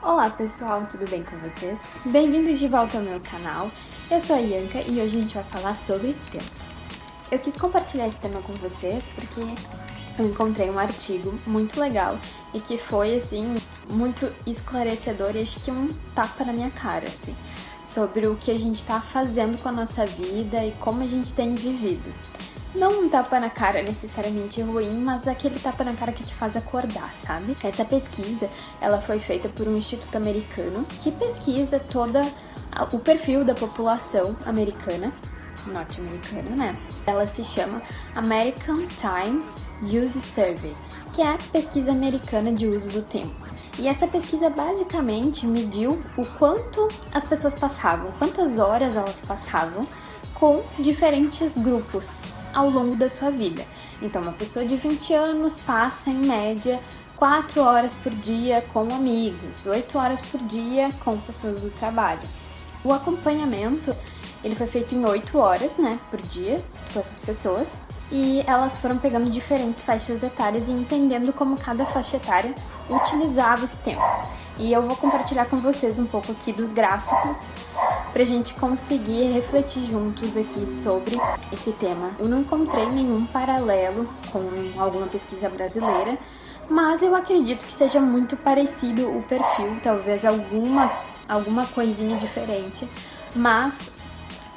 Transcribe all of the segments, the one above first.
Olá pessoal, tudo bem com vocês? Bem-vindos de volta ao meu canal. Eu sou a Ianca e hoje a gente vai falar sobre tempo. Eu quis compartilhar esse tema com vocês porque eu encontrei um artigo muito legal e que foi, assim, muito esclarecedor e acho que um tapa na minha cara, assim, sobre o que a gente tá fazendo com a nossa vida e como a gente tem vivido. Não um tapa na cara necessariamente ruim, mas aquele tapa na cara que te faz acordar, sabe? Essa pesquisa, ela foi feita por um instituto americano que pesquisa todo o perfil da população americana, norte-americana, né? Ela se chama American Time Use Survey, que é a pesquisa americana de uso do tempo. E essa pesquisa basicamente mediu o quanto as pessoas passavam, quantas horas elas passavam com diferentes grupos ao longo da sua vida. Então, uma pessoa de 20 anos passa, em média, 4 horas por dia com amigos, 8 horas por dia com pessoas do trabalho. O acompanhamento, ele foi feito em 8 horas, né, por dia com essas pessoas, e elas foram pegando diferentes faixas etárias e entendendo como cada faixa etária utilizava esse tempo. E eu vou compartilhar com vocês um pouco aqui dos gráficos pra gente conseguir refletir juntos aqui sobre esse tema. Eu não encontrei nenhum paralelo com alguma pesquisa brasileira, mas eu acredito que seja muito parecido o perfil, talvez alguma coisinha diferente, mas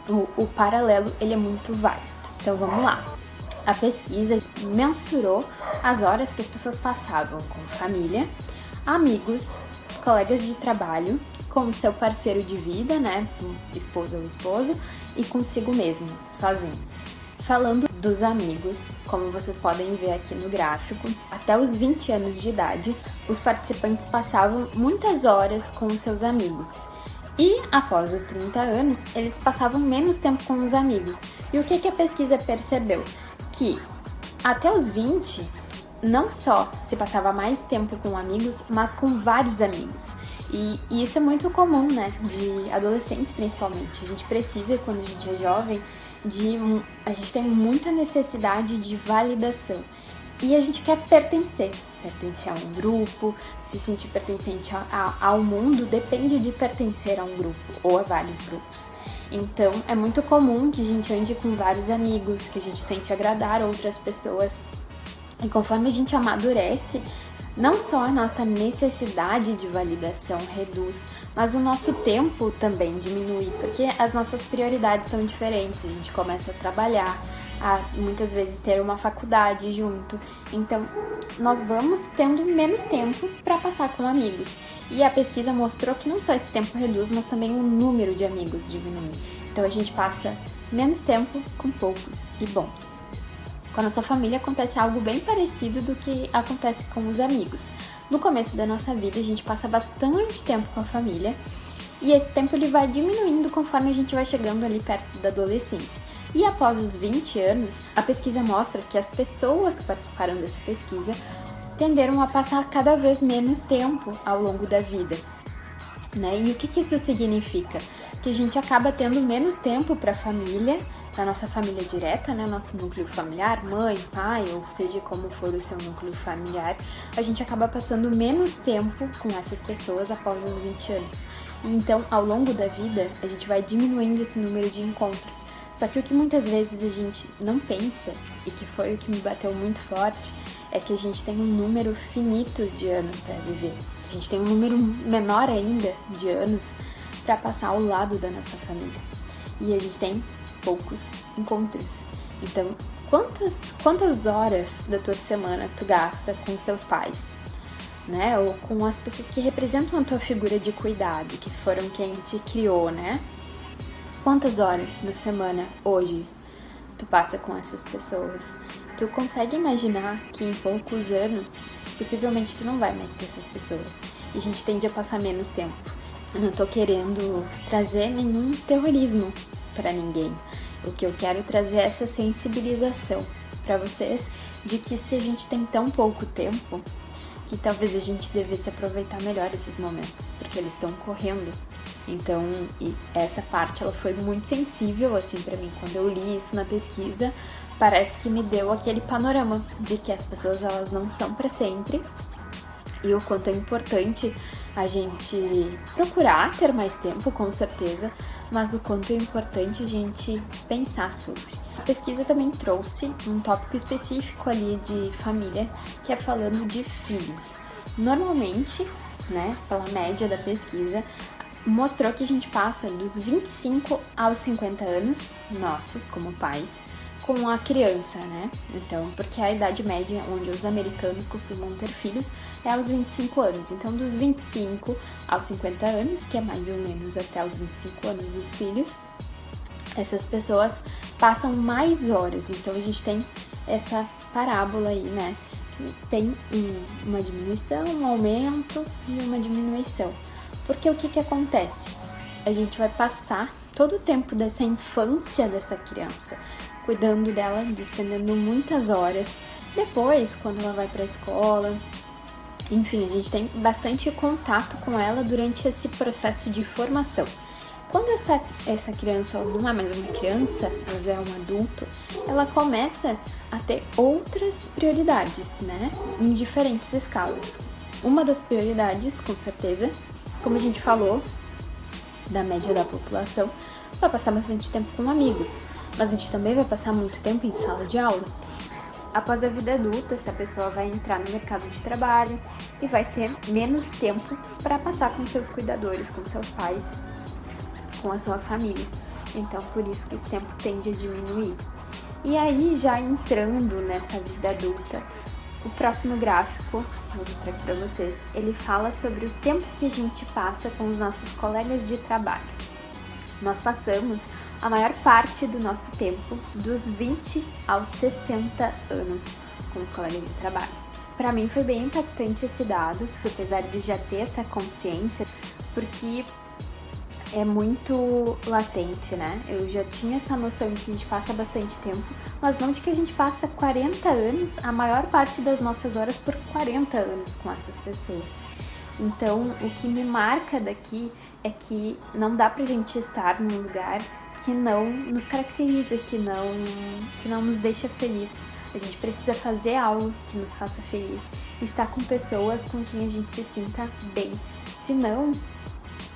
o paralelo ele é muito válido. Então vamos lá. A pesquisa mensurou as horas que as pessoas passavam com família, amigos, colegas de trabalho, com seu parceiro de vida, né, esposa ou esposo, e consigo mesmo, sozinhos. Falando dos amigos, como vocês podem ver aqui no gráfico, até os 20 anos de idade, os participantes passavam muitas horas com os seus amigos. E após os 30 anos, eles passavam menos tempo com os amigos. E o que a pesquisa percebeu? Que até os 20, não só se passava mais tempo com amigos, mas com vários amigos. E isso é muito comum, né, de adolescentes principalmente. A gente precisa, quando a gente é jovem, a gente tem muita necessidade de validação. E a gente quer pertencer a um grupo, se sentir pertencente ao mundo depende de pertencer a um grupo ou a vários grupos. Então, é muito comum que a gente ande com vários amigos, que a gente tente agradar outras pessoas. E conforme a gente amadurece, não só a nossa necessidade de validação reduz, mas o nosso tempo também diminui, porque as nossas prioridades são diferentes. A gente começa a trabalhar, a muitas vezes ter uma faculdade junto, então nós vamos tendo menos tempo para passar com amigos. E a pesquisa mostrou que não só esse tempo reduz, mas também o número de amigos diminui. Então a gente passa menos tempo com poucos e bons. Com a nossa família acontece algo bem parecido do que acontece com os amigos. No começo da nossa vida a gente passa bastante tempo com a família e esse tempo ele vai diminuindo conforme a gente vai chegando ali perto da adolescência. E após os 20 anos, a pesquisa mostra que as pessoas que participaram dessa pesquisa tenderam a passar cada vez menos tempo ao longo da vida, né? E o que isso significa? Que a gente acaba tendo menos tempo para a família, para nossa família direta, né? Nosso núcleo familiar, mãe, pai, ou seja, como for o seu núcleo familiar, a gente acaba passando menos tempo com essas pessoas após os 20 anos. E então, ao longo da vida, a gente vai diminuindo esse número de encontros. Só que o que muitas vezes a gente não pensa, e que foi o que me bateu muito forte, é que a gente tem um número finito de anos para viver. A gente tem um número menor ainda de anos para passar ao lado da nossa família. E a gente tem poucos encontros. Então, quantas horas da tua semana tu gasta com os teus pais, né? Ou com as pessoas que representam a tua figura de cuidado, que foram quem te criou, né? Quantas horas da semana hoje tu passa com essas pessoas? Tu consegue imaginar que em poucos anos, possivelmente tu não vai mais ter essas pessoas. E a gente tende a passar menos tempo. Eu não tô querendo trazer nenhum terrorismo para ninguém. O que eu quero trazer é essa sensibilização para vocês de que se a gente tem tão pouco tempo, que talvez a gente devesse aproveitar melhor esses momentos, porque eles estão correndo. Então, e essa parte ela foi muito sensível assim para mim quando eu li isso na pesquisa. Parece que me deu aquele panorama de que as pessoas elas não são para sempre e o quanto é importante a gente procurar ter mais tempo, com certeza, mas o quanto é importante a gente pensar sobre. A pesquisa também trouxe um tópico específico ali de família, que é falando de filhos. Normalmente, né, pela média da pesquisa, mostrou que a gente passa dos 25 aos 50 anos, nossos como pais, com a criança, né? Então, porque a idade média onde os americanos costumam ter filhos é aos 25 anos. Então, dos 25 aos 50 anos, que é mais ou menos até os 25 anos dos filhos, essas pessoas passam mais horas. Então, a gente tem essa parábola aí, né? Tem uma diminuição, um aumento e uma diminuição. Porque o que acontece? A gente vai passar todo o tempo dessa infância dessa criança, cuidando dela, despendendo muitas horas. Depois, quando ela vai para a escola, enfim, a gente tem bastante contato com ela durante esse processo de formação. Quando essa criança, ou não é mais uma criança, ela já é um adulto, ela começa a ter outras prioridades, né? Em diferentes escalas. Uma das prioridades, com certeza, como a gente falou, da média da população, vai passar bastante tempo com amigos, mas a gente também vai passar muito tempo em sala de aula. Após a vida adulta, essa pessoa vai entrar no mercado de trabalho e vai ter menos tempo para passar com seus cuidadores, com seus pais, com a sua família. Então, por isso que esse tempo tende a diminuir. E aí, já entrando nessa vida adulta, o próximo gráfico, que eu vou mostrar aqui para vocês, ele fala sobre o tempo que a gente passa com os nossos colegas de trabalho. Nós passamos a maior parte do nosso tempo dos 20 aos 60 anos com os colegas de trabalho. Para mim foi bem impactante esse dado, apesar de já ter essa consciência, porque é muito latente, né? Eu já tinha essa noção de que a gente passa bastante tempo, mas não de que a gente passa 40 anos, a maior parte das nossas horas por 40 anos com essas pessoas. Então, o que me marca daqui é que não dá pra gente estar num lugar que não nos caracteriza, que não nos deixa feliz. A gente precisa fazer algo que nos faça feliz, estar com pessoas com quem a gente se sinta bem. Senão,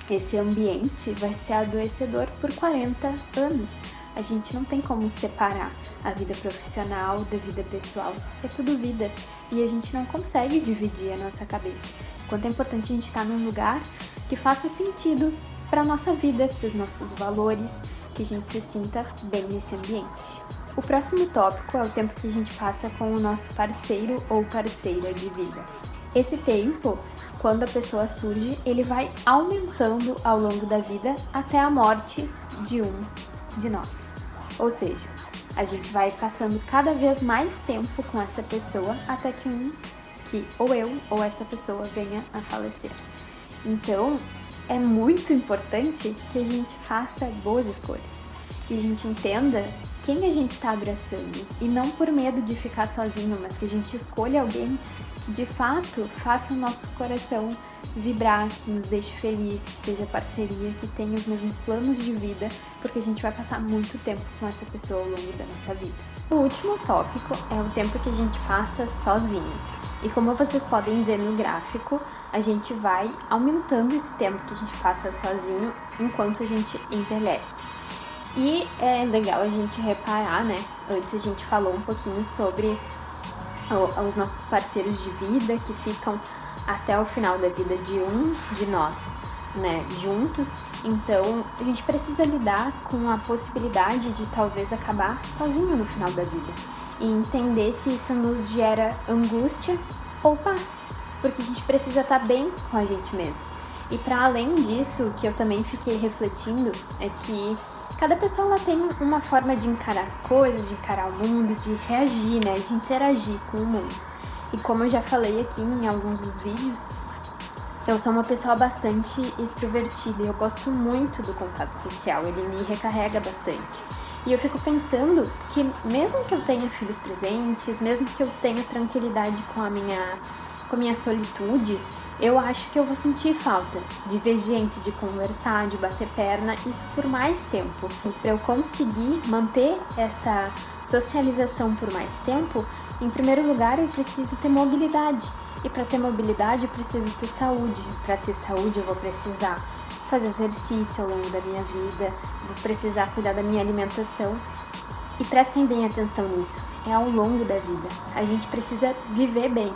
esse ambiente vai ser adoecedor por 40 anos. A gente não tem como separar a vida profissional da vida pessoal. É tudo vida. E a gente não consegue dividir a nossa cabeça. Quanto é importante a gente estar num lugar que faça sentido para a nossa vida, para os nossos valores, que a gente se sinta bem nesse ambiente. O próximo tópico é o tempo que a gente passa com o nosso parceiro ou parceira de vida. Esse tempo, quando a pessoa surge, ele vai aumentando ao longo da vida até a morte de um de nós. Ou seja, a gente vai passando cada vez mais tempo com essa pessoa até que ou eu ou esta pessoa venha a falecer. Então, é muito importante que a gente faça boas escolhas, que a gente entenda quem a gente está abraçando e não por medo de ficar sozinho, mas que a gente escolha alguém que de fato faça o nosso coração vibrar, que nos deixe feliz, que seja parceria, que tenha os mesmos planos de vida, porque a gente vai passar muito tempo com essa pessoa ao longo da nossa vida. O último tópico é o tempo que a gente passa sozinho. E como vocês podem ver no gráfico, a gente vai aumentando esse tempo que a gente passa sozinho enquanto a gente envelhece. E é legal a gente reparar, né? Antes a gente falou um pouquinho sobre os nossos parceiros de vida que ficam até o final da vida de um de nós, né? Juntos. Então, a gente precisa lidar com a possibilidade de talvez acabar sozinho no final da vida. E entender se isso nos gera angústia ou paz, porque a gente precisa estar bem com a gente mesmo. E para além disso, o que eu também fiquei refletindo é que cada pessoa ela tem uma forma de encarar as coisas, de encarar o mundo, de reagir, né, de interagir com o mundo. E como eu já falei aqui em alguns dos vídeos, eu sou uma pessoa bastante extrovertida e eu gosto muito do contato social, ele me recarrega bastante. E eu fico pensando que mesmo que eu tenha filhos presentes, mesmo que eu tenha tranquilidade com a minha solitude, eu acho que eu vou sentir falta de ver gente, de conversar, de bater perna, isso por mais tempo. E para eu conseguir manter essa socialização por mais tempo, em primeiro lugar eu preciso ter mobilidade. E para ter mobilidade eu preciso ter saúde. Para ter saúde eu vou precisar fazer exercício ao longo da minha vida, vou precisar cuidar da minha alimentação. E prestem bem atenção nisso, é ao longo da vida. A gente precisa viver bem,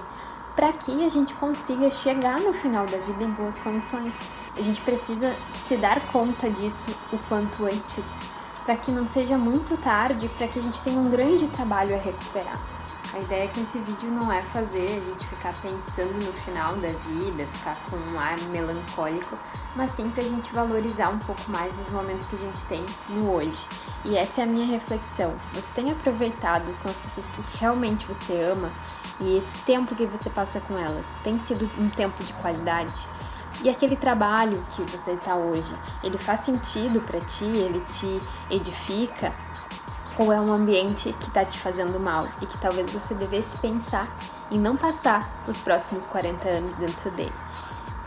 para que a gente consiga chegar no final da vida em boas condições. A gente precisa se dar conta disso o quanto antes, para que não seja muito tarde, para que a gente tenha um grande trabalho a recuperar. A ideia com esse vídeo não é fazer a gente ficar pensando no final da vida, ficar com um ar melancólico, mas sim pra gente valorizar um pouco mais os momentos que a gente tem no hoje. E essa é a minha reflexão. Você tem aproveitado com as pessoas que realmente você ama e esse tempo que você passa com elas tem sido um tempo de qualidade? E aquele trabalho que você está hoje, ele faz sentido para ti? Ele te edifica? Ou é um ambiente que está te fazendo mal e que talvez você devesse pensar em não passar os próximos 40 anos dentro dele?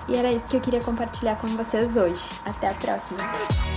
E era isso que eu queria compartilhar com vocês hoje. Até a próxima!